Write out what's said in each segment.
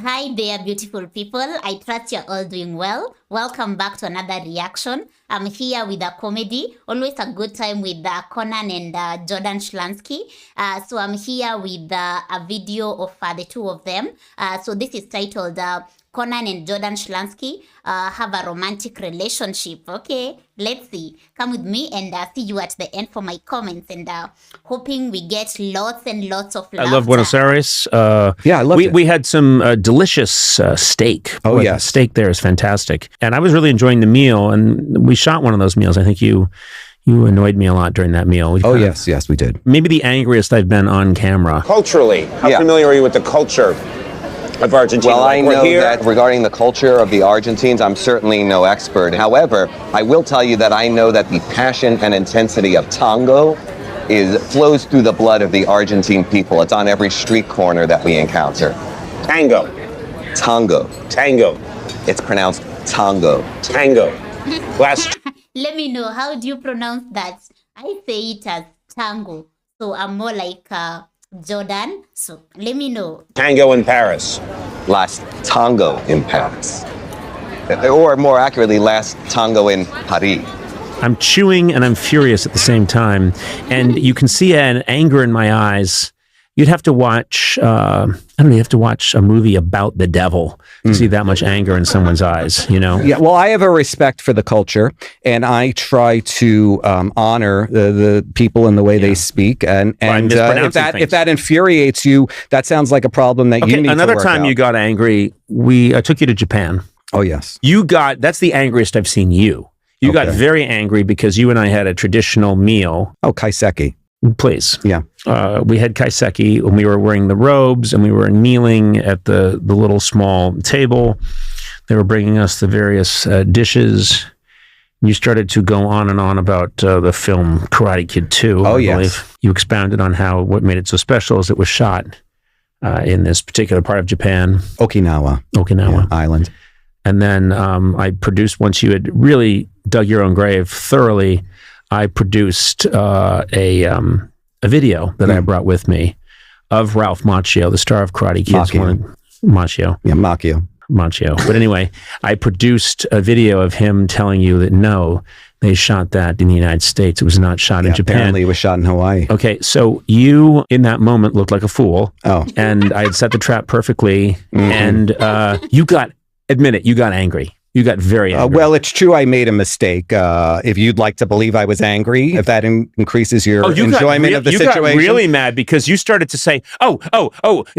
Hi there, beautiful people. I trust you're all doing well. Welcome back to another reaction. I'm here with a comedy. Always a good time with Conan and Jordan Schlansky. So I'm here with a video of the two of them. So this is titled Conan and Jordan Schlansky have a romantic relationship. Okay, let's see. Come with me and see you at the end for my comments, and hoping we get lots and lots of laughter. I love Buenos Aires. Yeah, I loved it. We had some delicious steak. Oh, yeah. yeah. The steak there is fantastic. And I was really enjoying the meal, and we shot one of those meals. I think you annoyed me a lot during that meal. Oh, yes, yes, we did. Maybe the angriest I've been on camera. Culturally, how familiar are you with the culture of Argentina? Well, I know that regarding the culture of the Argentines, I'm certainly no expert. However, I will tell you that I know that the passion and intensity of tango flows through the blood of the Argentine people. It's on every street corner that we encounter. Tango. Tango. Tango. It's pronounced tango. Tango. Last. Let me know, how do you pronounce that? I say it as tango, so I'm more like Jordan, so let me know. Tango in Paris. Last tango in Paris. Or more accurately, last tango in Paris. I'm chewing and I'm furious at the same time. And you can see an anger in my eyes. You'd have to watch, I don't know, you have to watch a movie about the devil to see that much anger in someone's eyes, you know? Yeah, well, I have a respect for the culture, and I try to honor the people in the way they speak. And if that infuriates you, that sounds like a problem that you need to work another time out. you got angry, I took you to Japan. Oh, yes. That's the angriest I've seen you. You got very angry because you and I had a traditional meal. Oh, kaiseki. Please. Yeah. We had kaiseki, and we were wearing the robes, and we were kneeling at the little small table. They were bringing us the various dishes. You started to go on and on about the film Karate Kid 2. Oh, I yes. believe. You expounded on what made it so special is it was shot in this particular part of Japan. Okinawa. Okinawa. Yeah, island. And then I produced, once you had really dug your own grave thoroughly, I produced a video that I brought with me of Ralph Mchio, the star of Karate Kids. Mchio. Yeah, Mchio. Mchio. But anyway, I produced a video of him telling you that no, they shot that in the United States. It was not shot in Japan. Apparently it was shot in Hawaii. Okay, so you, in that moment, looked like a fool. Oh. And I had set the trap perfectly. And you got angry. You got very angry. Well, it's true I made a mistake. If you'd like to believe I was angry, if that increases your enjoyment of the situation. You got really mad because you started to say, oh,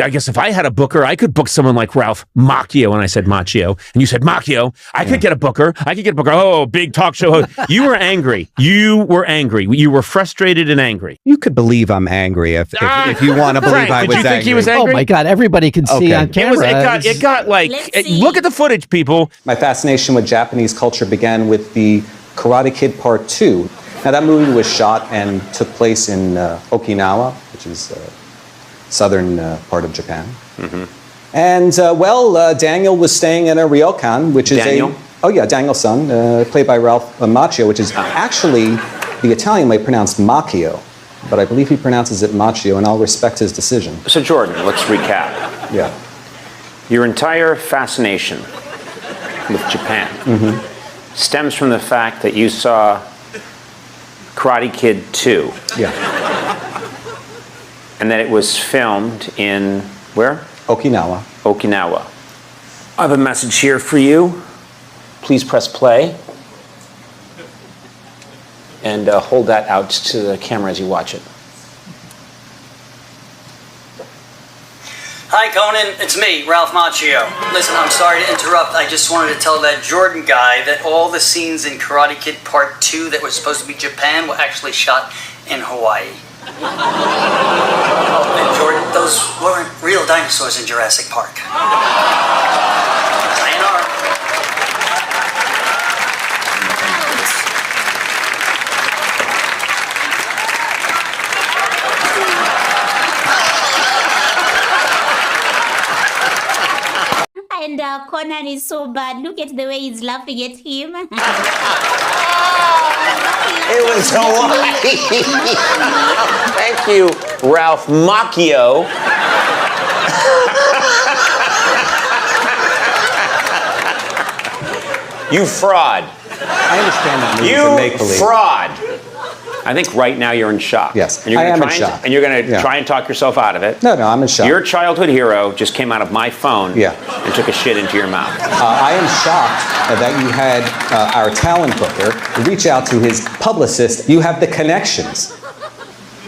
I guess if I had a booker, I could book someone like Ralph Mchio. And I said Mchio. And you said, Mchio, I could get a booker. I could get a booker. Oh, big talk show host. You were angry. You were angry. You were frustrated and angry. You could believe I'm angry if you want to believe Frank, I was did you think angry. he was angry? Oh my God, everybody can see on camera. It got like, look at the footage, people. My fascination with Japanese culture began with the Karate Kid Part 2. Now that movie was shot and took place in Okinawa, which is southern part of Japan. And Daniel was staying in a ryokan, which is Daniel-san, played by Ralph Mchio, which is actually the Italian way pronounced Mchio, but I believe he pronounces it Mchio, and I'll respect his decision. So Jordan, let's recap. Yeah. Your entire fascination with Japan stems from the fact that you saw Karate Kid 2. Yeah. And that it was filmed in where? Okinawa. Okinawa. I have a message here for you. Please press play. And hold that out to the camera as you watch it. Hi Conan, it's me, Ralph Mchio. Listen, I'm sorry to interrupt. I just wanted to tell that Jordan guy that all the scenes in Karate Kid Part 2 that were supposed to be Japan were actually shot in Hawaii. And Jordan, those weren't real dinosaurs in Jurassic Park. Sayonara. And Conan is so bad. Look at the way he's laughing at him. It was Hawaii. Thank you, Ralph Mchio. You fraud. I understand that movie You make-believe. fraud. I think right now you're in shock. Yes, and you're I am in try shock. And you're going to try and talk yourself out of it. No, I'm in shock. Your childhood hero just came out of my phone and took a shit into your mouth. I am shocked that you had our talent booker reach out to his publicist. You have the connections.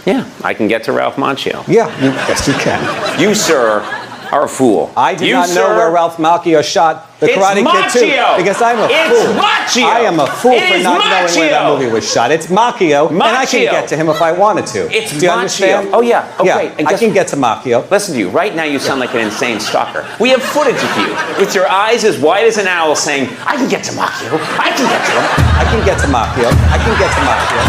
Yeah, I can get to Ralph Mchio. Yeah, yes, you can. You, sir, are a fool. I did not know where Ralph Mchio shot the Karate Kid 2 because I'm a fool. It's Mchio. I am a fool for not knowing where that movie was shot. It's Mchio, and I can get to him if I wanted to. It's Do you understand? Oh, yeah. Oh, yeah, great. And I can get to Mchio. Listen to you. Right now, you sound like an insane stalker. We have footage of you with your eyes as wide as an owl saying, I can get to Mchio. I can get to him. I can get to Mchio. I can get to Mchio.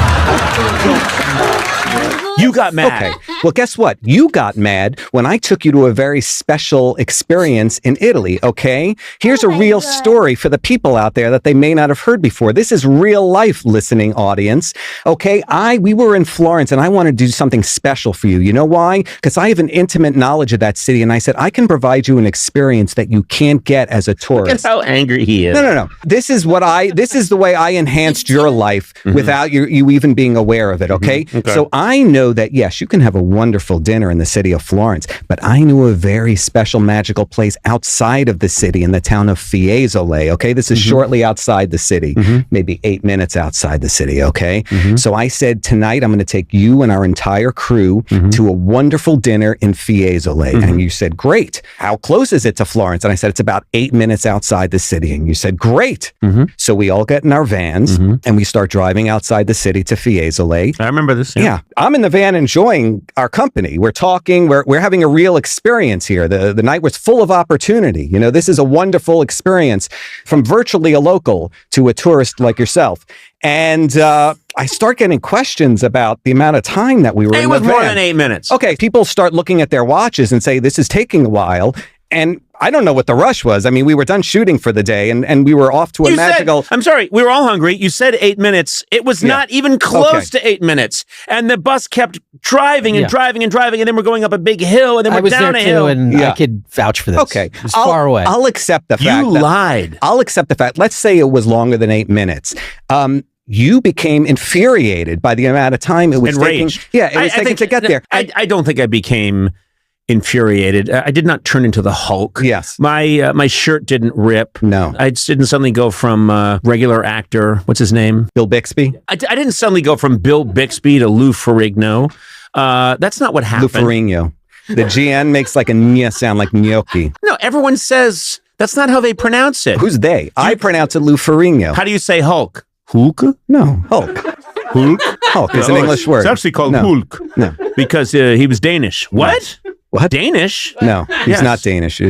You got mad. Okay. Well, guess what? You got mad when I took you to a very special experience in Italy, okay? Here's a real story for the people out there that they may not have heard before. This is real life, listening audience, okay? We were in Florence and I wanted to do something special for you. You know why? Because I have an intimate knowledge of that city, and I said, I can provide you an experience that you can't get as a tourist. Look at how angry he is. No. This is the way I enhanced your life without you even being aware of it, okay? Okay. So I know that, yes, you can have a wonderful dinner in the city of Florence, but I knew a very special magical place outside of the city in the town of Fiesole, okay? This is shortly outside the city, maybe 8 minutes outside the city, okay? So I said, tonight I'm going to take you and our entire crew to a wonderful dinner in Fiesole. And you said, great. How close is it to Florence? And I said, it's about 8 minutes outside the city. And you said, great. So we all get in our vans and we start driving outside the city to Fiesole. I remember this. Yeah. I'm in the van enjoying our company. We're talking, we're having a real experience here. The night was full of opportunity. You know, this is a wonderful experience from virtually a local to a tourist like yourself. And I start getting questions about the amount of time that we were in the van. It was more than 8 minutes. Okay, people start looking at their watches and say, this is taking a while. And I don't know what the rush was. I mean, we were done shooting for the day and we were off to a magical... I'm sorry, we were all hungry. You said 8 minutes. It was not even close to 8 minutes. And the bus kept driving and driving and driving, and then we're going up a big hill, and then we're down a hill. And I could vouch for this. Okay. It was far away. I'll accept the fact You lied. I'll accept the fact. Let's say it was longer than 8 minutes. You became infuriated by the amount of time it was taking. Yeah, it was taking to get there. I don't think I became infuriated. I did not turn into the Hulk. Yes. My shirt didn't rip. No. I didn't suddenly go from regular actor, what's his name? Bill Bixby? I didn't suddenly go from Bill Bixby to Lou Ferrigno. That's not what happened. Lou Ferrigno. The GN makes like a nya sound like gnocchi. No, everyone says that's not how they pronounce it. Who's they? I pronounce it Lou Ferrigno. How do you say Hulk? Hulk? No, Hulk. Hulk? Hulk is an English word. It's actually called Hulk. No. Because he was Danish. What? What? Danish? No, he's not Danish.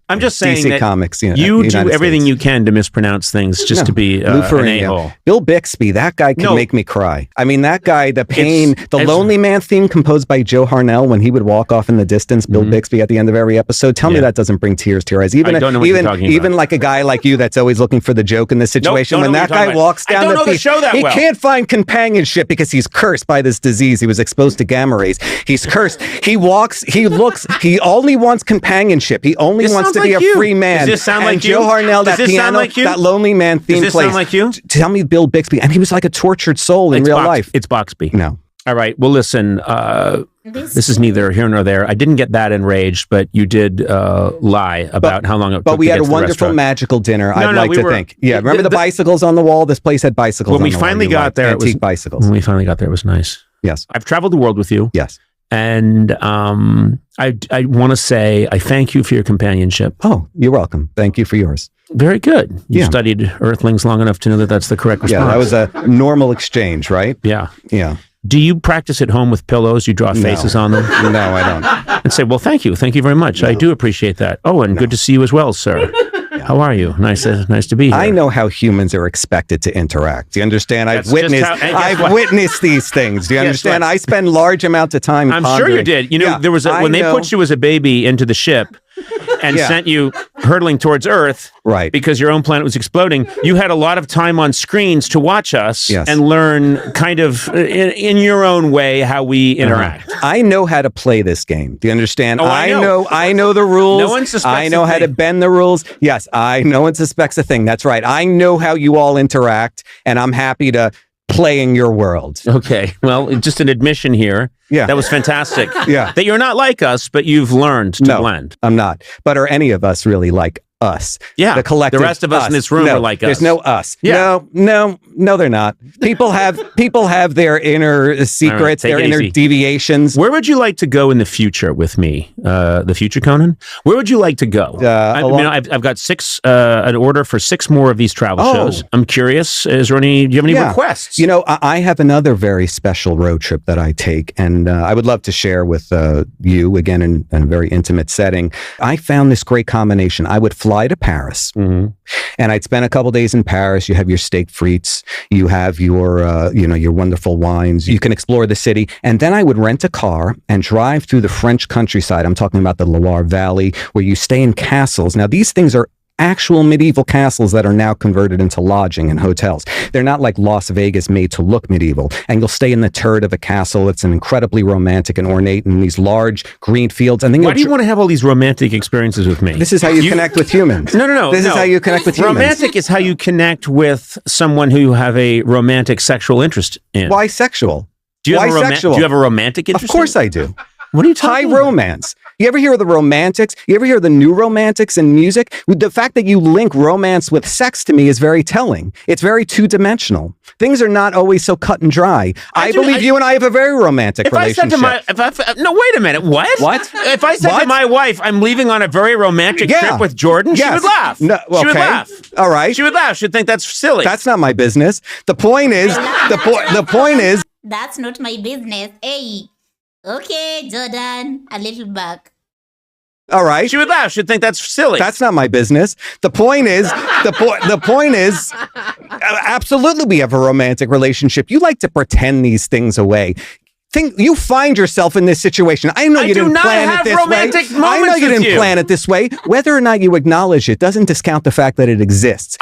I'm just saying DC that Comics, you do everything you can to mispronounce things just to be an a-hole. Bill Bixby, that guy can make me cry. I mean, that guy, the pain, the Lonely Man theme composed by Joe Harnell when he would walk off in the distance, Bill Bixby at the end of every episode. Tell me that doesn't bring tears to your eyes. Even, I don't know what you're talking about. Even like a guy like you that's always looking for the joke in this situation, when that guy walks down the beach, he can't find companionship because he's cursed by this disease. He was exposed to gamma rays. He's cursed. He walks, he looks, he only wants companionship. He only wants to be a free man. Does this sound like Joe you? Harnell, Does that this sound piano, like you? that Lonely Man theme Does this plays. sound like you? Tell me Bill Bixby. And he was like a tortured soul in real life. It's Boxby. No. All right. Well, listen, this is neither here nor there. I didn't get that enraged, but you did lie about how long it took But we to had get a to the wonderful restaurant. magical dinner, I'd like to think. Yeah, remember the bicycles on the wall? This place had bicycles When on we the finally wall. got there, antique bicycles. When we finally got there, it was nice. Yes. I've traveled the world with you. Yes. And I want to say I thank you for your companionship. Oh, you're welcome. Thank you for yours. Very good. You studied Earthlings long enough to know that that's the correct response. Yeah, that was a normal exchange, right? Yeah. Yeah. Do you practice at home with pillows? You draw faces on them? No, I don't. And say, well, thank you. Thank you very much. No. I do appreciate that. Oh, and good to see you as well, sir. How are you? Nice to be here. I know how humans are expected to interact. Do you understand? I've witnessed these things. Do you understand? I spend large amounts of time. I'm sure you did. You know, there was when they put you as a baby into the ship. and sent you hurtling towards Earth, right? Because your own planet was exploding. You had a lot of time on screens to watch us and learn, kind of in your own way, how we interact. I know how to play this game. Do you understand? Oh, I know the rules. No one suspects. I know how to bend the rules. Yes, no one suspects a thing. That's right. I know how you all interact, and I'm happy to play in your world. Okay. Well, just an admission here. Yeah. That was fantastic. Yeah. That you're not like us, but you've learned to blend. I'm not. But are any of us really like us? Yeah. The collective. The rest of us in this room are like us. There's no us. Yeah. No, they're not. People have their inner secrets, their inner deviations. Where would you like to go in the future with me? The future, Conan? Where would you like to go? I've got an order for 6 more of these travel shows. I'm curious. Do you have any requests? You know, I have another very special road trip that I take, and I would love to share with you, again, in a very intimate setting. I found this great combination. I would fly to Paris, and I'd spend a couple days in Paris. You have your steak frites, you have your your wonderful wines. You can explore the city, and then I would rent a car and drive through the French countryside. I'm talking about the Loire Valley, where you stay in castles. Now, these things are actual medieval castles that are now converted into lodging and hotels. They're not like Las Vegas made to look medieval. And you'll stay in the turret of a castle. It's an incredibly romantic and ornate in these large green fields. And then why do you want to have all these romantic experiences with me? This is how you connect with humans. No. This is how you connect with humans. Romantic is how you connect with someone who you have a romantic sexual interest in. Why sexual? Do you have a romantic interest? Of course I do. What are you talking about? High romance. You ever hear of the romantics? You ever hear of the new romantics in music? The fact that you link romance with sex to me is very telling. It's very two-dimensional. Things are not always so cut and dry. I believe you and I have a very romantic relationship. No, wait a minute. What? If I said to my wife, I'm leaving on a very romantic trip with Jordan, she would laugh. No, okay. She would laugh. All right. She would laugh. She'd think that's silly. That's not my business. The point is, the point is. That's not my business. Hey. Okay, Jordan, a little back. All right. She would laugh. She'd think that's silly. That's not my business. The point is, the point is, absolutely we have a romantic relationship. You like to pretend these things away. You find yourself in this situation. I know you didn't plan it this way. I know you didn't plan it this way. Whether or not you acknowledge it doesn't discount the fact that it exists.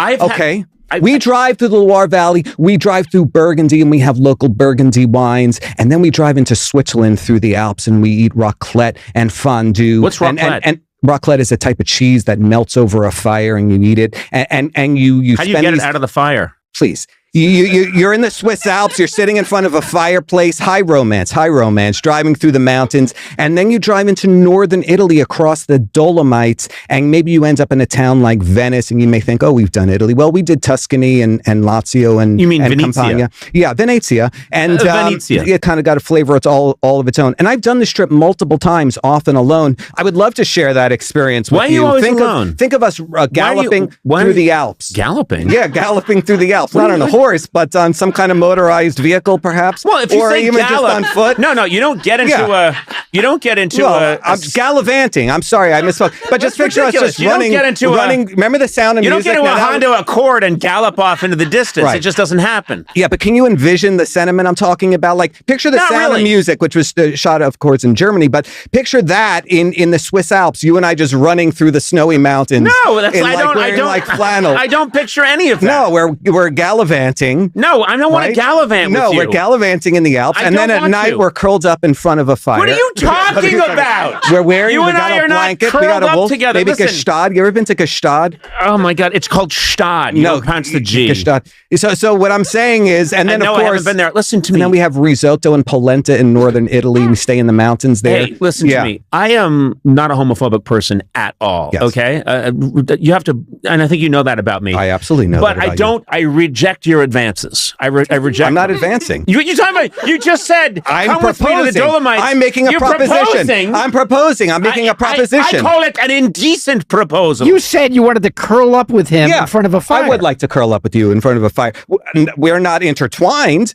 We drive through the Loire Valley, we drive through Burgundy, and we have local Burgundy wines, and then we drive into Switzerland through the Alps, and we eat raclette and fondue. What's raclette? And raclette is a type of cheese that melts over a fire, and you eat it. And you How do you get it out of the fire? Please. You're in the Swiss Alps, you're sitting in front of a fireplace, high romance, driving through the mountains, and then you drive into northern Italy across the Dolomites, and maybe you end up in a town like Venice, and you may think, oh, we've done Italy. Well, we did Tuscany and Lazio and you mean and Venezia? Campania. Yeah, Venezia. And Venezia. It kind of got a flavor, it's all of its own. And I've done this trip multiple times, often alone. I would love to share that experience with you. Why are you always alone? Think of us galloping through the Alps. Galloping? Yeah, galloping through the Alps. Not on a horse, but on some kind of motorized vehicle, perhaps. Well, if you or say even gallop, just on foot. No, you don't get into You don't get into I'm gallivanting. I'm sorry, I misspoke. But just picture us just running. Remember the sound of music? You don't get into a Honda Accord and gallop off into the distance. Right. It just doesn't happen. Yeah, but can you envision the sentiment I'm talking about? Like, picture the sound of music, which was shot, of course, in Germany. But picture that in the Swiss Alps. You and I just running through the snowy mountains. No, I don't like flannel. I don't picture any of that. No, we're gallivanting. No, I don't want to gallivant with you. No, we're gallivanting in the Alps, and then at night we're curled up in front of a fire. What are you talking about? We're wearing. You and I are not curled up together. Maybe Gstaad. You ever been to Gstaad? Oh my God, it's called Gstaad. You don't pronounce the G. Gstaad. So what I'm saying is, and then of course, I haven't been there. Listen to me. And then we have risotto and polenta in northern Italy. We stay in the mountains there. Hey, listen to me. I am not a homophobic person at all. Yes. Okay, you have to, and I think you know that about me. I absolutely know. But I don't. I reject your advances. I reject. I'm not advancing. You talking about? You just said I'm proposing. To the Dolomites. I'm making a proposition. I'm proposing. I'm making a proposition. I call it an indecent proposal. You said you wanted to curl up with him in front of a fire. I would like to curl up with you in front of a fire. We're not intertwined.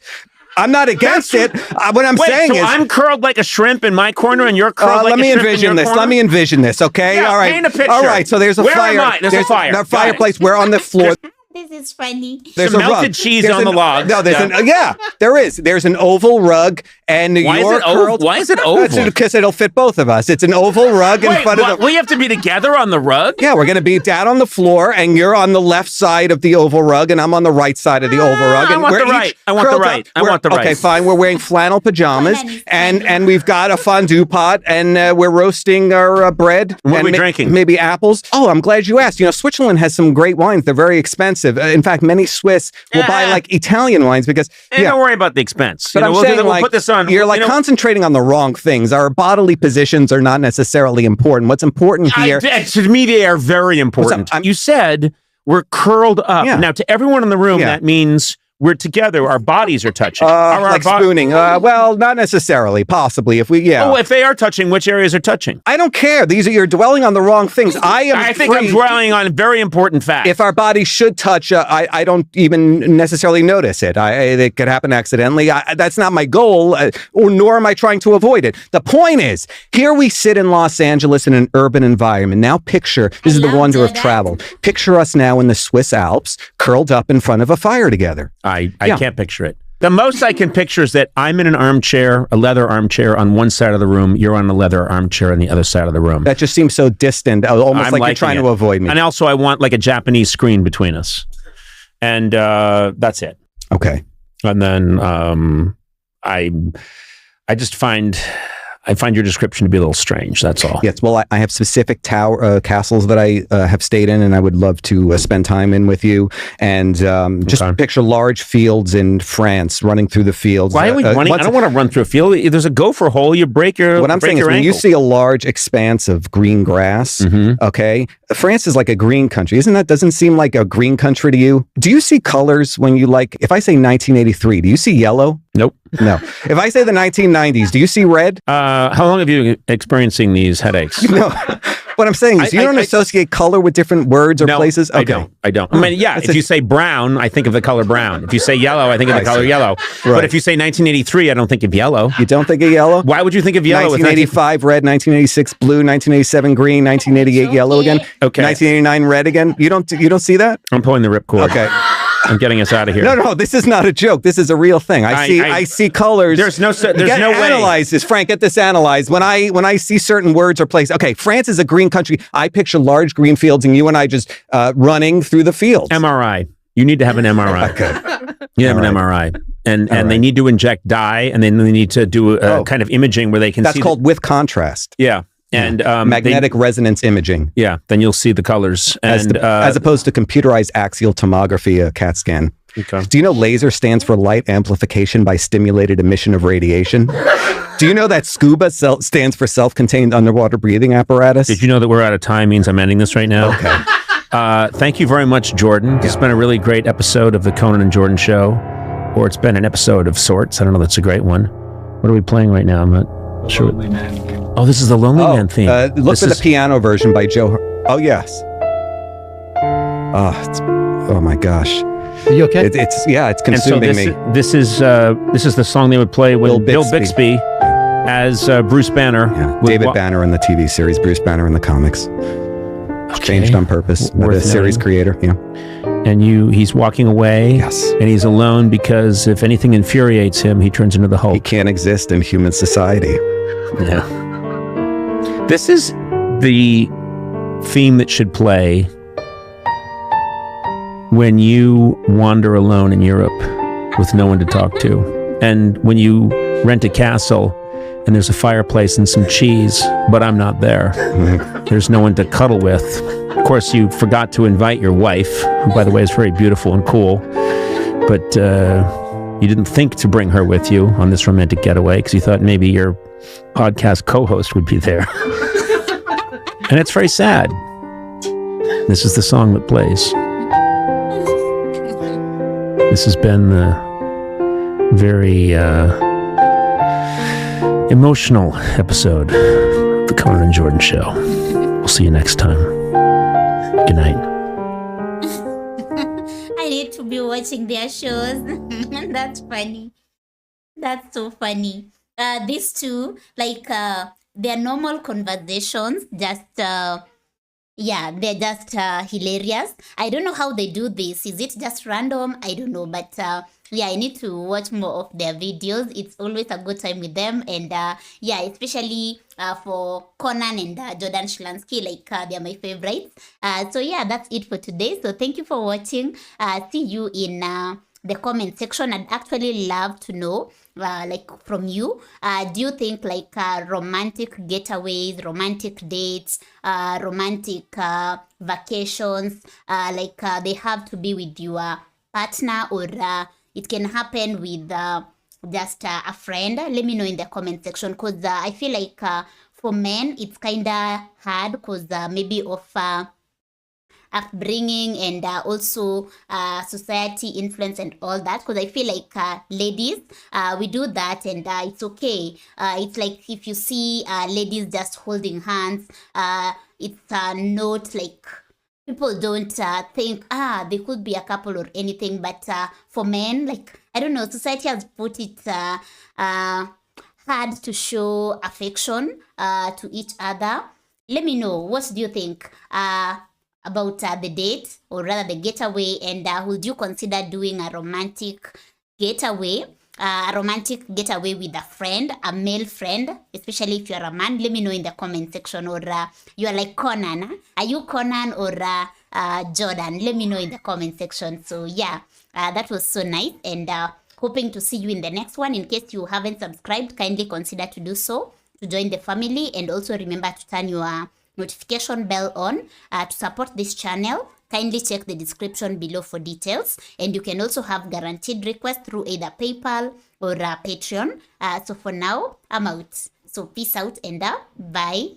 I'm not against it. What I'm saying is, I'm curled like a shrimp in my corner, and you're curled like a shrimp in your corner. Let me envision this. Okay. Yeah, all right. Paint a picture. All right. So there's a fire. Where am I? There's a fire. A fireplace. We're on the floor. This is is funny. There's some melted cheese on the log. No, there is. There's an oval rug, and why is it curled. Why is it oval? Because it'll fit both of us. It's an oval rug in front of the. We have to be together on the rug. Yeah, we're going to be down on the floor, and you're on the left side of the oval rug, and I'm on the right side of the oval rug. And I want the right. I want the right. I want the right. Okay, fine. We're wearing flannel pajamas, and we've got a fondue pot, and we're roasting our bread. What are we drinking? Maybe apples. Oh, I'm glad you asked. You know, Switzerland has some great wines. They're very expensive. In fact, many Swiss will buy like Italian wines because. Don't worry about the expense. But I'm saying, we'll put this on. You're concentrating on the wrong things. Our bodily positions are not necessarily important. What's important here? To me, they are very important. You said we're curled up. Yeah. Now, to everyone in the room, that means we're together. Our bodies are touching. Spooning. Well, not necessarily. Possibly. If they are touching, which areas are touching? I don't care. You're dwelling on the wrong things. I think I'm dwelling on very important facts. If our bodies should touch, I don't even necessarily notice it. It could happen accidentally. That's not my goal, nor am I trying to avoid it. The point is, here we sit in Los Angeles in an urban environment. Now picture, this is the wonder of travel. Picture us now in the Swiss Alps, curled up in front of a fire together. I can't picture it. The most I can picture is that I'm in an armchair, a leather armchair on one side of the room. You're on a leather armchair on the other side of the room. That just seems so distant, almost like you're trying to avoid me. And also, I want like a Japanese screen between us. And that's it. Okay. And then I just find your description to be a little strange. That's all. Yes. Well, I have specific castles that I have stayed in, and I would love to spend time in with you. And just picture large fields in France, running through the fields. Why are we running? I don't want to run through a field. There's a gopher hole. You break your. What I'm saying is, when you see a large expanse of green grass, okay, France is like a green country, isn't that? Doesn't seem like a green country to you? Do you see colors when you if I say 1983? Do you see yellow? Nope. No. If I say the 1990s, do you see red? How long have you been experiencing these headaches? No. What I'm saying is you don't associate color with different words or places? Okay. I don't. I mean, if you say brown, I think of the color brown. If you say yellow, I think of the color yellow. Right. But if you say 1983, I don't think of yellow. You don't think of yellow? Why would you think of yellow? 1985 red, 1986 blue, 1987 green, 1988 yellow again. Okay. 1989 red again. You don't see that? I'm pulling the ripcord. Okay. I'm getting us out of here. No, this is not a joke. This is a real thing. I see colors. There's no way. Analyze this, Frank. Get this analyzed. When I see certain words or places, okay, France is a green country. I picture large green fields, and you and I just running through the fields. MRI. You need to have an MRI. Okay. You have an MRI, and they need to inject dye, and then they need to do a kind of imaging where they can. That's called with contrast. Yeah. And magnetic resonance imaging. Yeah, then you'll see the colors. And as opposed to computerized axial tomography, a CAT scan. Okay. Do you know laser stands for light amplification by stimulated emission of radiation? Do you know that SCUBA stands for self-contained underwater breathing apparatus? Did you know that we're out of time means I'm ending this right now? Okay. Thank you very much, Jordan. It's been a really great episode of the Conan and Jordan Show. Or it's been an episode of sorts. I don't know, that's a great one. What are we playing right now? I'm not sure. Lonely Man theme. Oh, this is the Lonely Man theme. Look for the piano version by Joe. Oh, yes. Oh my gosh. Are you okay? It's consuming me. This is the song they would play with Bill Bixby as Bruce Banner. Yeah. David Banner in the TV series, Bruce Banner in the comics. Okay. Changed on purpose by the series creator. Yeah. And he's walking away. Yes. And he's alone because if anything infuriates him, he turns into the Hulk. He can't exist in human society. Yeah. This is the theme that should play when you wander alone in Europe with no one to talk to. And when you rent a castle and there's a fireplace and some cheese, but I'm not there. There's no one to cuddle with. Of course, you forgot to invite your wife, who, by the way, is very beautiful and cool. But you didn't think to bring her with you on this romantic getaway because you thought maybe your podcast co-host would be there. And it's very sad. This is the song that plays. This has been a very emotional episode of the Conan and Jordan Show. We'll see you next time. Good night. I need to be watching their shows. That's funny. That's so funny. These two, like, their normal conversations, just Yeah, they're just hilarious. I don't know how they do this. Is it just random? I don't know. But yeah, I need to watch more of their videos. It's always a good time with them. And yeah, especially for Conan and Jordan Schlansky, like they're my favorites. So yeah, that's it for today. So thank you for watching. See you in the comment section. I'd actually love to know like from you, do you think like romantic getaways, romantic dates, romantic vacations, like they have to be with your partner, or it can happen with just a friend? Let me know in the comment section, because I feel like for men it's kind of hard, because maybe of upbringing and also society influence and all that, because I feel like ladies, we do that, and it's okay. It's like if you see ladies just holding hands, it's not like people don't think they could be a couple or anything. But for men, like, I don't know, society has put it hard to show affection to each other. Let me know, what do you think about the date, or rather the getaway, and would you consider doing a romantic getaway? A romantic getaway with a friend, a male friend, especially if you're a man. Let me know in the comment section. Or you are like Conan. Huh? Are you Conan or Jordan? Let me know in the comment section. So yeah, that was so nice, and hoping to see you in the next one. In case you haven't subscribed, kindly consider to do so to join the family, and also remember to turn your notification bell on to support this channel. Kindly check the description below for details, and you can also have guaranteed requests through either PayPal or Patreon. So for now, I'm out. So peace out, and bye.